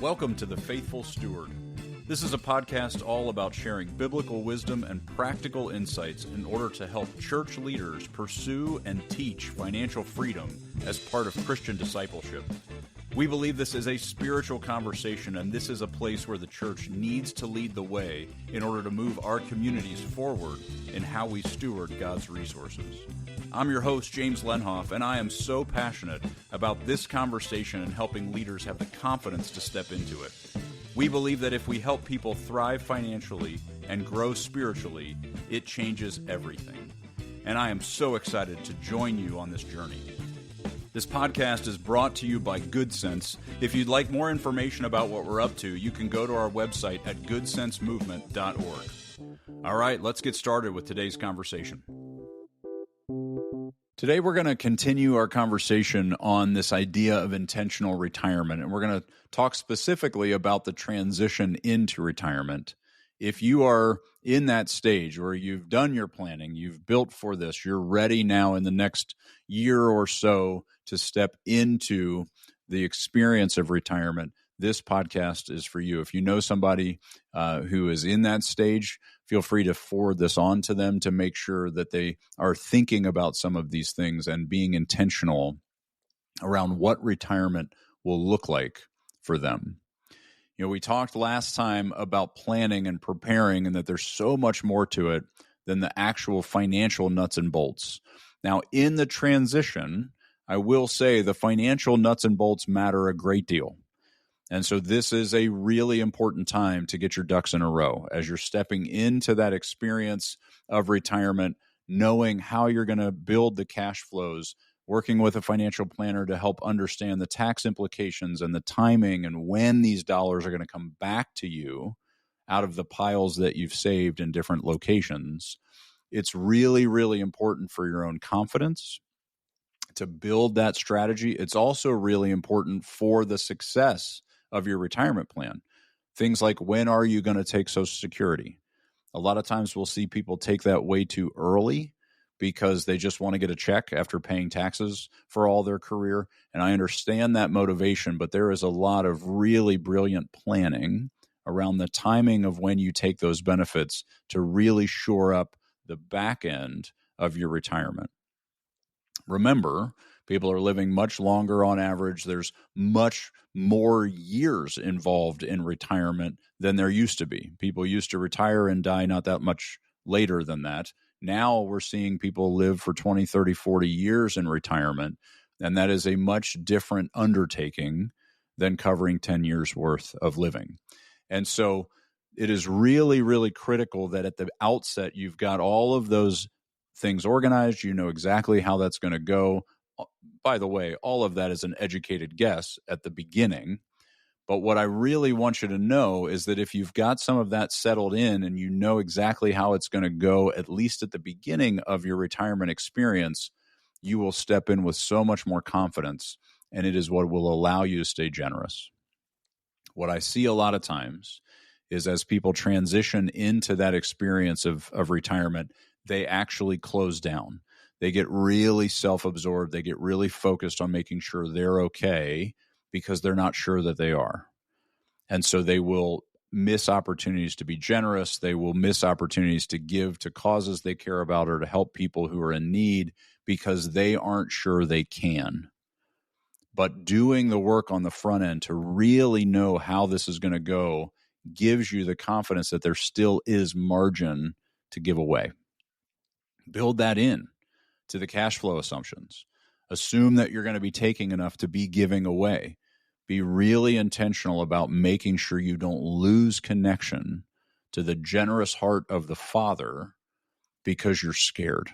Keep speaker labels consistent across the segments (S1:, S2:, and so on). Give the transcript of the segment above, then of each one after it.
S1: Welcome to The Faithful Steward. This is a podcast all about sharing biblical wisdom and practical insights in order to help church leaders pursue and teach financial freedom as part of Christian discipleship. We believe this is a spiritual conversation, and this is a place where the church needs to lead the way in order to move our communities forward in how we steward God's resources. I'm your host, James Lenhoff, and I am so passionate about this conversation and helping leaders have the confidence to step into it. We believe that if we help people thrive financially and grow spiritually, it changes everything. And I am so excited to join you on this journey. This podcast is brought to you by Good Sense. If you'd like more information about what we're up to, you can go to our website at goodsensemovement.org. All right, let's get started with today's conversation. Today, we're going to continue our conversation on this idea of intentional retirement, and we're going to talk specifically about the transition into retirement. If you are in that stage where you've done your planning, you've built for this, you're ready now in the next year or so to step into the experience of retirement, this podcast is for you. If you know somebody who is in that stage, feel free to forward this on to them to make sure that they are thinking about some of these things and being intentional around what retirement will look like for them. You know, we talked last time about planning and preparing, and that there's so much more to it than the actual financial nuts and bolts. Now, in the transition, I will say the financial nuts and bolts matter a great deal. And so this is a really important time to get your ducks in a row as you're stepping into that experience of retirement, knowing how you're going to build the cash flows, working with a financial planner to help understand the tax implications and the timing and when these dollars are going to come back to you out of the piles that you've saved in different locations. It's really, really important for your own confidence to build that strategy. It's also really important for the success of your retirement plan. Things like, when are you going to take Social Security? A lot of times we'll see people take that way too early because they just want to get a check after paying taxes for all their career. And I understand that motivation, but there is a lot of really brilliant planning around the timing of when you take those benefits to really shore up the back end of your retirement. Remember, people are living much longer on average. There's much more years involved in retirement than there used to be. People used to retire and die not that much later than that. Now we're seeing people live for 20, 30, 40 years in retirement, and that is a much different undertaking than covering 10 years worth of living. And so it is really, really critical that at the outset you've got all of those things organized. You know exactly how that's going to go. By the way, all of that is an educated guess at the beginning. But what I really want you to know is that if you've got some of that settled in and you know exactly how it's going to go, at least at the beginning of your retirement experience, you will step in with so much more confidence, and it is what will allow you to stay generous. What I see a lot of times is as people transition into that experience of retirement, they actually close down. They get really self-absorbed. They get really focused on making sure they're okay because they're not sure that they are. And so they will miss opportunities to be generous. They will miss opportunities to give to causes they care about or to help people who are in need because they aren't sure they can. But doing the work on the front end to really know how this is going to go gives you the confidence that there still is margin to give away. Build that in to the cash flow assumptions. Assume that you're going to be taking enough to be giving away. Be really intentional about making sure you don't lose connection to the generous heart of the Father because you're scared.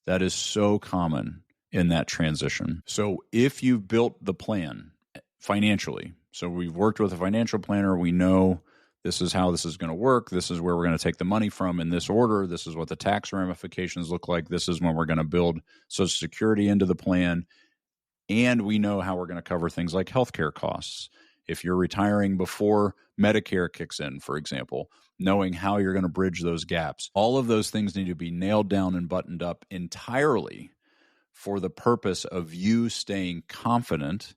S1: That is so common in that transition. So if you've built the plan financially, so we've worked with a financial planner, we know this is how this is going to work. This is where we're going to take the money from in this order. This is what the tax ramifications look like. This is when we're going to build Social Security into the plan. And we know how we're going to cover things like healthcare costs. If you're retiring before Medicare kicks in, for example, knowing how you're going to bridge those gaps. All of those things need to be nailed down and buttoned up entirely for the purpose of you staying confident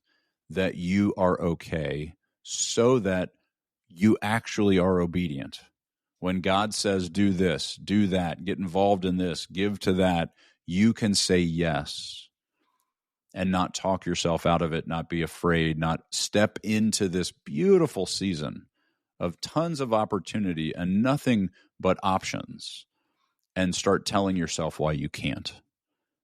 S1: that you are okay so that you actually are obedient. When God says, do this, do that, get involved in this, give to that, you can say yes and not talk yourself out of it, not be afraid, not step into this beautiful season of tons of opportunity and nothing but options and start telling yourself why you can't.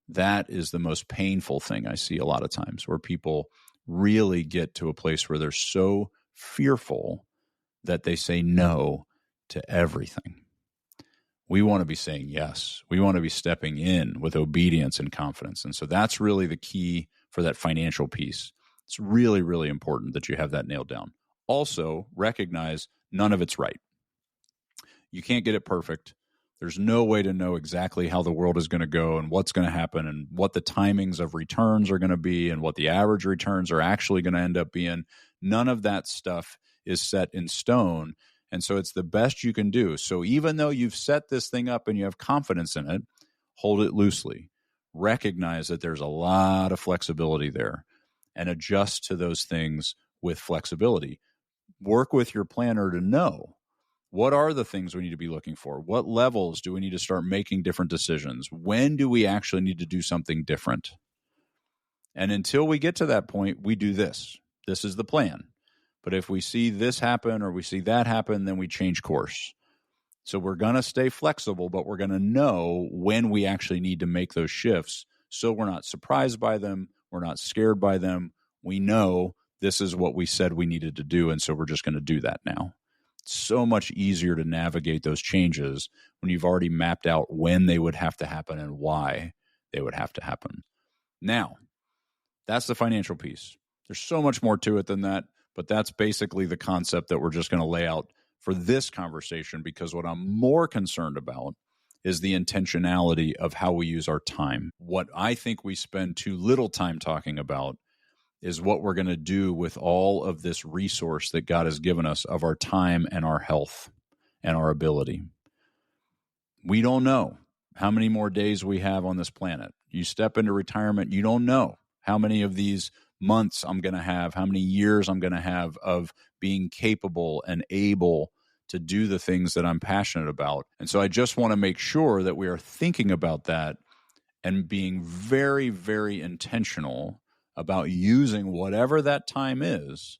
S1: That is the most painful thing I see a lot of times, where people really get to a place where they're so fearful that they say no to everything. We want to be saying yes. We want to be stepping in with obedience and confidence. And so that's really the key for that financial piece. It's really, really important that you have that nailed down. Also, recognize none of it's right. You can't get it perfect. There's no way to know exactly how the world is going to go and what's going to happen and what the timings of returns are going to be and what the average returns are actually going to end up being. None of that stuff is set in stone. And so it's the best you can do. So even though you've set this thing up and you have confidence in it, hold it loosely. Recognize that there's a lot of flexibility there and adjust to those things with flexibility. Work with your planner to know, what are the things we need to be looking for? What levels do we need to start making different decisions? When do we actually need to do something different? And until we get to that point, we do this. This is the plan. But if we see this happen or we see that happen, then we change course. So we're going to stay flexible, but we're going to know when we actually need to make those shifts so we're not surprised by them. We're not scared by them. We know this is what we said we needed to do, and so we're just going to do that now. It's so much easier to navigate those changes when you've already mapped out when they would have to happen and why they would have to happen. Now, that's the financial piece. There's so much more to it than that, but that's basically the concept that we're just going to lay out for this conversation, because what I'm more concerned about is the intentionality of how we use our time. What I think we spend too little time talking about is what we're going to do with all of this resource that God has given us of our time and our health and our ability. We don't know how many more days we have on this planet. You step into retirement, you don't know how many of these months I'm going to have, how many years I'm going to have of being capable and able to do the things that I'm passionate about. And so I just want to make sure that we are thinking about that and being very, very intentional about using whatever that time is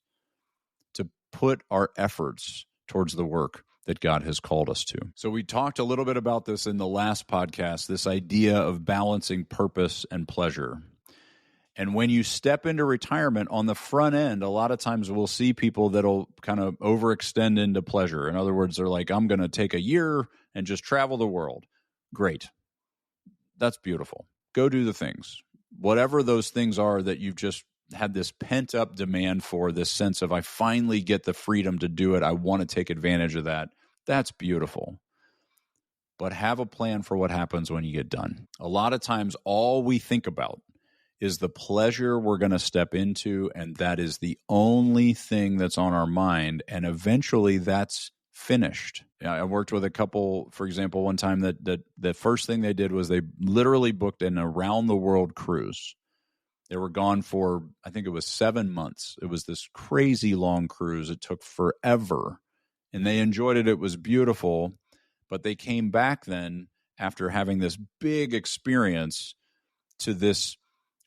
S1: to put our efforts towards the work that God has called us to. So we talked a little bit about this in the last podcast, this idea of balancing purpose and pleasure. And when you step into retirement on the front end, a lot of times we'll see people that'll kind of overextend into pleasure. In other words, they're like, I'm going to take a year and just travel the world. Great. That's beautiful. Go do the things. Whatever those things are that you've just had this pent up demand for, this sense of I finally get the freedom to do it. I want to take advantage of that. That's beautiful. But have a plan for what happens when you get done. A lot of times all we think about is the pleasure we're going to step into, and that is the only thing that's on our mind, and eventually that's finished. I worked with a couple, for example, one time that the first thing they did was they literally booked an around-the-world cruise. They were gone for, I think it was 7 months. It was this crazy long cruise. It took forever, and they enjoyed it. It was beautiful, but they came back then after having this big experience to this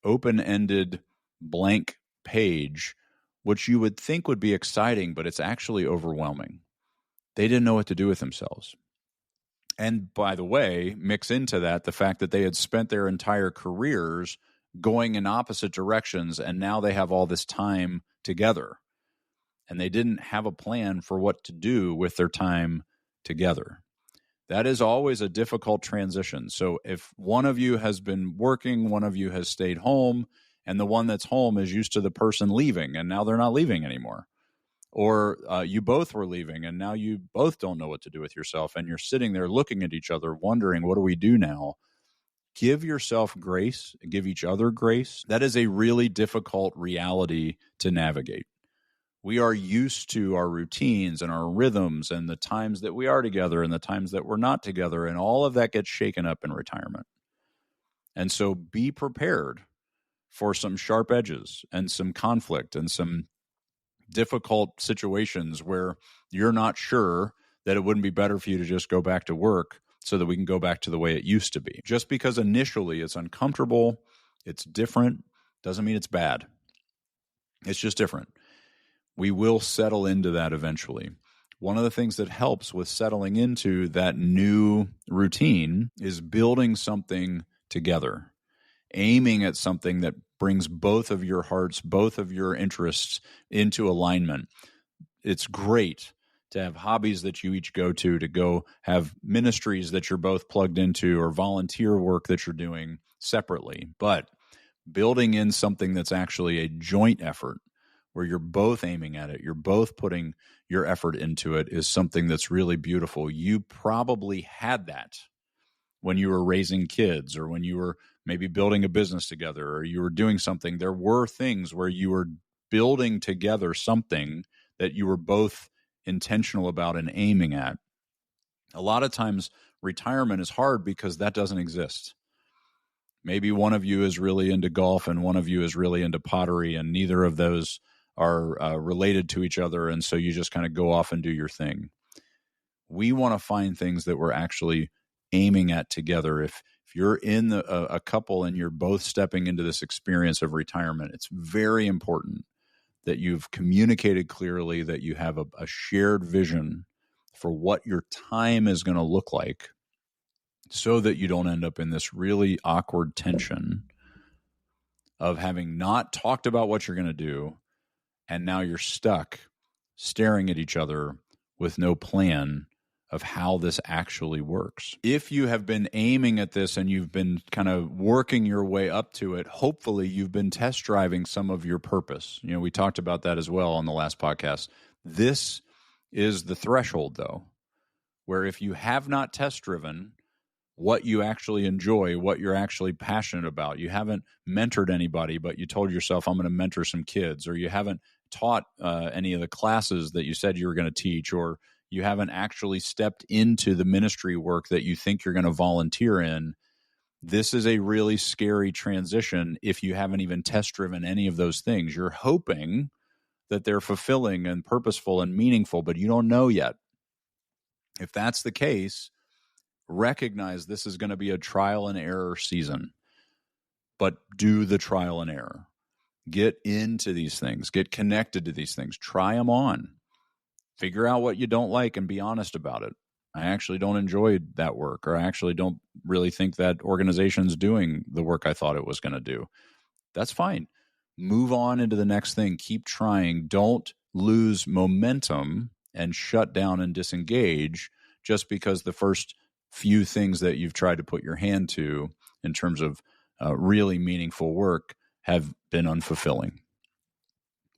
S1: open-ended blank page, which you would think would be exciting, but it's actually overwhelming. They didn't know what to do with themselves. And by the way, mix into that the fact that they had spent their entire careers going in opposite directions, and now they have all this time together. And they didn't have a plan for what to do with their time together. That is always a difficult transition. So if one of you has been working, one of you has stayed home, and the one that's home is used to the person leaving, and now they're not leaving anymore. Or you both were leaving, and now you both don't know what to do with yourself, and you're sitting there looking at each other, wondering, what do we do now? Give yourself grace, give each other grace. That is a really difficult reality to navigate. We are used to our routines and our rhythms and the times that we are together and the times that we're not together, and all of that gets shaken up in retirement. And so be prepared for some sharp edges and some conflict and some difficult situations where you're not sure that it wouldn't be better for you to just go back to work so that we can go back to the way it used to be. Just because initially it's uncomfortable, it's different, doesn't mean it's bad. It's just different. We will settle into that eventually. One of the things that helps with settling into that new routine is building something together, aiming at something that brings both of your hearts, both of your interests into alignment. It's great to have hobbies that you each go go have ministries that you're both plugged into or volunteer work that you're doing separately. But building in something that's actually a joint effort where you're both aiming at it, you're both putting your effort into it is something that's really beautiful. You probably had that when you were raising kids or when you were maybe building a business together or you were doing something. There were things where you were building together something that you were both intentional about and aiming at. A lot of times retirement is hard because that doesn't exist. Maybe one of you is really into golf and one of you is really into pottery, and neither of those are related to each other, and so you just kind of go off and do your thing. We want to find things that we're actually aiming at together. If you're in a couple and you're both stepping into this experience of retirement, it's very important that you've communicated clearly, that you have a shared vision for what your time is going to look like so that you don't end up in this really awkward tension of having not talked about what you're going to do, and now you're stuck staring at each other with no plan of how this actually works. If you have been aiming at this and you've been kind of working your way up to it, hopefully you've been test driving some of your purpose. We talked about that as well on the last podcast. This is the threshold, though, where if you have not test driven what you actually enjoy, what you're actually passionate about, you haven't mentored anybody, but you told yourself, I'm going to mentor some kids, or you haven't taught any of the classes that you said you were going to teach, or you haven't actually stepped into the ministry work that you think you're going to volunteer in, this is a really scary transition if you haven't even test-driven any of those things. You're hoping that they're fulfilling and purposeful and meaningful, but you don't know yet. If that's the case, recognize this is going to be a trial and error season, but do the trial and error. Get into these things. Get connected to these things. Try them on. Figure out what you don't like and be honest about it. I actually don't enjoy that work, or I actually don't really think that organization's doing the work I thought it was going to do. That's fine. Move on into the next thing. Keep trying. Don't lose momentum and shut down and disengage just because the first few things that you've tried to put your hand to in terms of really meaningful work have been unfulfilling.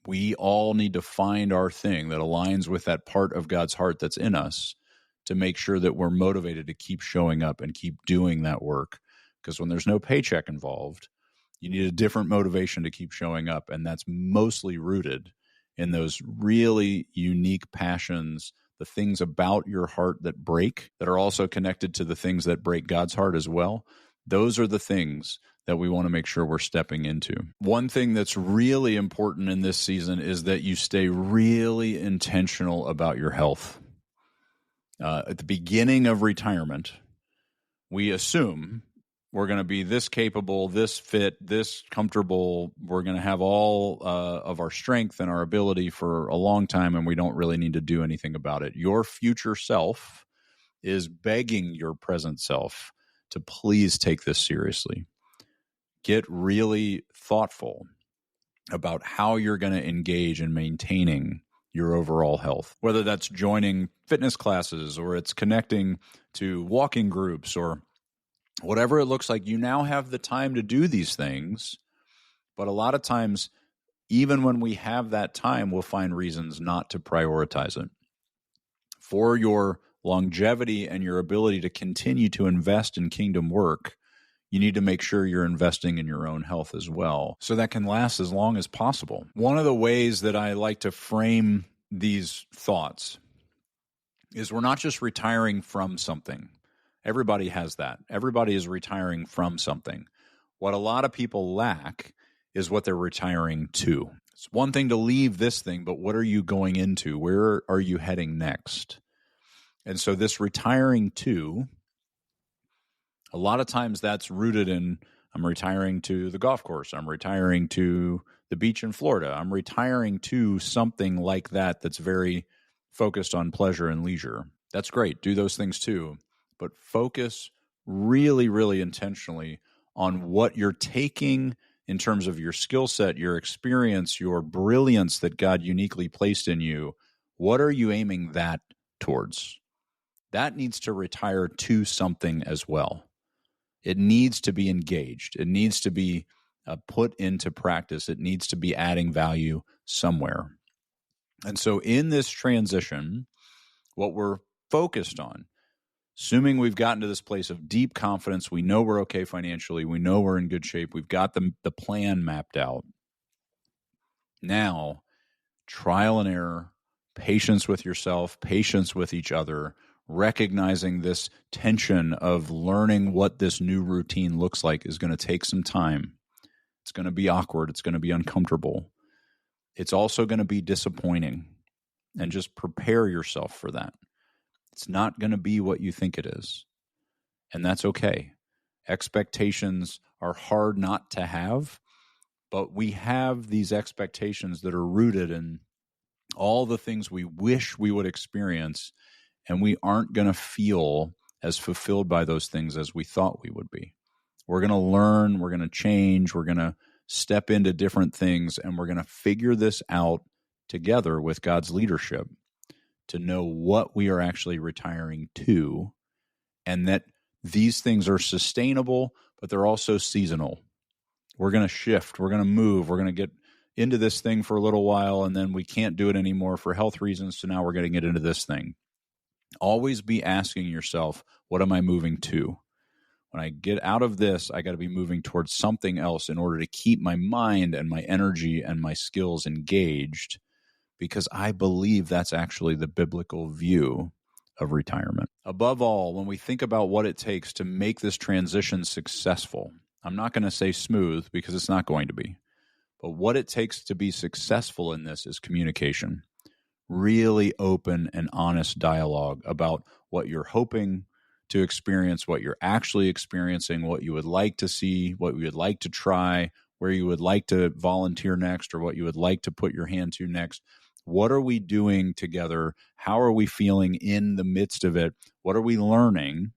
S1: We all need to find our thing that aligns with that part of God's heart that's in us to make sure that we're motivated to keep showing up and keep doing that work. Because when there's no paycheck involved, you need a different motivation to keep showing up. And that's mostly rooted in those really unique passions, the things about your heart that break, that are also connected to the things that break God's heart as well. Those are the things that we want to make sure we're stepping into. One thing that's really important in this season is that you stay really intentional about your health. At the beginning of retirement, we assume we're going to be this capable, this fit, this comfortable. We're going to have all of our strength and our ability for a long time, and we don't really need to do anything about it. Your future self is begging your present self to please take this seriously. Get really thoughtful about how you're going to engage in maintaining your overall health, whether that's joining fitness classes or it's connecting to walking groups or whatever it looks like. You now have the time to do these things, but a lot of times, even when we have that time, we'll find reasons not to prioritize it. For your longevity and your ability to continue to invest in kingdom work, you need to make sure you're investing in your own health as well, so that can last as long as possible. One of the ways that I like to frame these thoughts is we're not just retiring from something. Everybody has that. Everybody is retiring from something. What a lot of people lack is what they're retiring to. It's one thing to leave this thing, but what are you going into? Where are you heading next? And so this retiring to, a lot of times that's rooted in, I'm retiring to the golf course. I'm retiring to the beach in Florida. I'm retiring to something like that that's very focused on pleasure and leisure. That's great. Do those things too. But focus really, really intentionally on what you're taking in terms of your skill set, your experience, your brilliance that God uniquely placed in you. What are you aiming that towards? That needs to retire to something as well. It needs to be engaged. It needs to be put into practice. It needs to be adding value somewhere. And so in this transition, what we're focused on, assuming we've gotten to this place of deep confidence, we know we're okay financially, we know we're in good shape, we've got the plan mapped out. Now, trial and error, patience with yourself, patience with each other, recognizing this tension of learning what this new routine looks like is going to take some time. It's going to be awkward. It's going to be uncomfortable. It's also going to be disappointing, and just prepare yourself for that. It's not going to be what you think it is, and that's okay. Expectations are hard not to have, but we have these expectations that are rooted in all the things we wish we would experience, and we aren't going to feel as fulfilled by those things as we thought we would be. We're going to learn, we're going to change, we're going to step into different things, and we're going to figure this out together with God's leadership to know what we are actually retiring to, and that these things are sustainable, but they're also seasonal. We're going to shift, we're going to move, we're going to get into this thing for a little while, and then we can't do it anymore for health reasons, so now we're going to get into this thing. Always be asking yourself, what am I moving to? When I get out of this, I got to be moving towards something else in order to keep my mind and my energy and my skills engaged, because I believe that's actually the biblical view of retirement. Above all, when we think about what it takes to make this transition successful, I'm not going to say smooth because it's not going to be, but what it takes to be successful in this is communication. Really open and honest dialogue about what you're hoping to experience, what you're actually experiencing, what you would like to see, what you would like to try, where you would like to volunteer next, or what you would like to put your hand to next. What are we doing together? How are we feeling in the midst of it? What are we learning?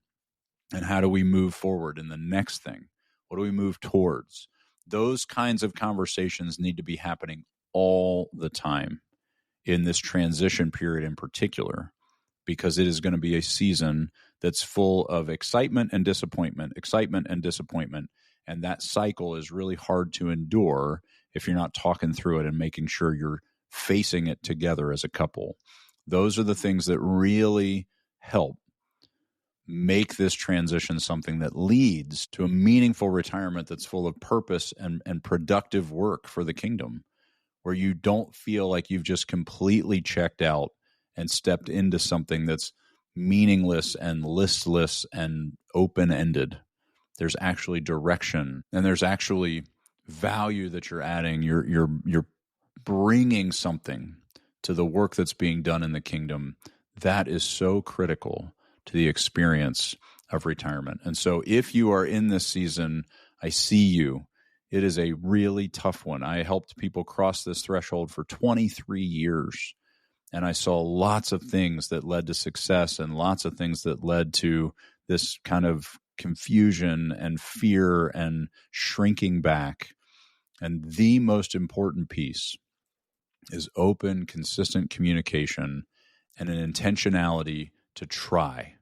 S1: And how do we move forward in the next thing? What do we move towards? Those kinds of conversations need to be happening all the time in this transition period in particular, because it is going to be a season that's full of excitement and disappointment, and that cycle is really hard to endure if you're not talking through it and making sure you're facing it together as a couple. Those are the things that really help make this transition something that leads to a meaningful retirement that's full of purpose and productive work for the kingdom, where you don't feel like you've just completely checked out and stepped into something that's meaningless and listless and open-ended. There's actually direction, and there's actually value that you're adding. You're bringing something to the work that's being done in the kingdom. That is so critical to the experience of retirement. And so if you are in this season, I see you. It is a really tough one. I helped people cross this threshold for 23 years, and I saw lots of things that led to success and lots of things that led to this kind of confusion and fear and shrinking back. And the most important piece is open, consistent communication and an intentionality to try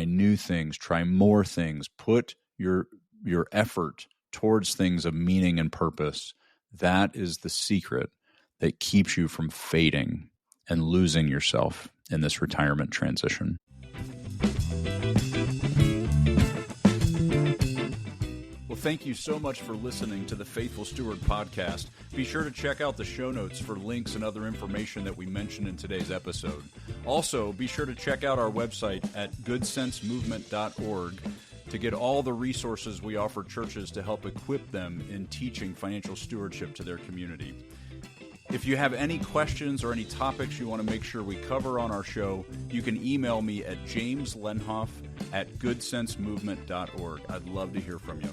S1: new things, try more things, put your effort towards things of meaning and purpose. That is the secret that keeps you from fading and losing yourself in this retirement transition. Well, thank you so much for listening to the Faithful Steward podcast. Be sure to check out the show notes for links and other information that we mentioned in today's episode. Also, be sure to check out our website at goodsensemovement.org to get all the resources we offer churches to help equip them in teaching financial stewardship to their community. If you have any questions or any topics you want to make sure we cover on our show, you can email me at jameslenhoff@goodsensemovement.org. I'd love to hear from you.